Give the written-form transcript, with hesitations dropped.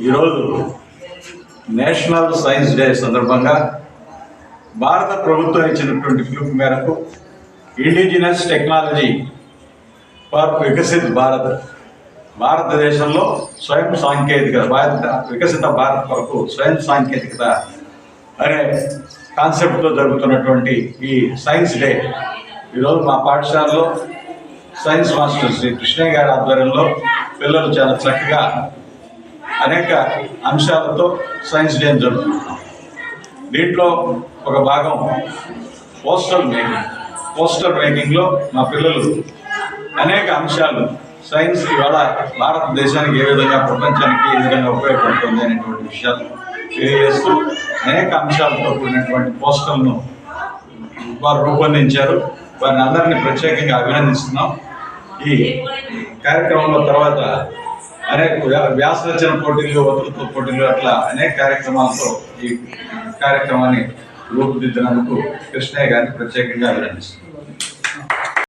ఈరోజు national science day సందర్భంగా భారత ప్రభుత్వం ఇచ్చినటువంటి పిలుపు మేరకు indigenous technology for Viksit Bharat, భారతదేశంలో స్వయం సాంకేతికత, వికసిత భారత్ కొరకు స్వయం సాంకేతికత అనే కాన్సెప్ట్తో జరుగుతున్నటువంటి ఈ సైన్స్ డే ఈరోజు మా పాఠశాలలో సైన్స్ మాస్టర్ శ్రీ కృష్ణయ్య గారి ఆధ్వర్యంలో పిల్లలు చాలా చక్కగా అనేక అంశాలతో సైన్స్ డే జరుపుకుంటున్నాం. దీంట్లో ఒక భాగం పోస్టర్ మేకింగ్లో మా పిల్లలు అనేక అంశాలు సైన్స్ ఇవాళ భారతదేశానికి ఏ విధంగా, ప్రపంచానికి ఏ విధంగా ఉపయోగపడుతుంది అనేటువంటి విషయాలు తెలియజేస్తూ అనేక అంశాలతో కూడినటువంటి పోస్టర్లను వారు రూపొందించారు. వారిని అందరినీ ప్రత్యేకంగా అభినందిస్తున్నాం. ఈ కార్యక్రమంలో తర్వాత అనేక వ్యాస రచన పోటీలు, వక్తృత్వ పోటీలు, అట్లా అనేక కార్యక్రమాలతో ఈ కార్యక్రమాన్ని రూపుదిద్దినందుకు కృష్ణయ్య గారిని ప్రత్యేకంగా అభినందిస్తున్నాం.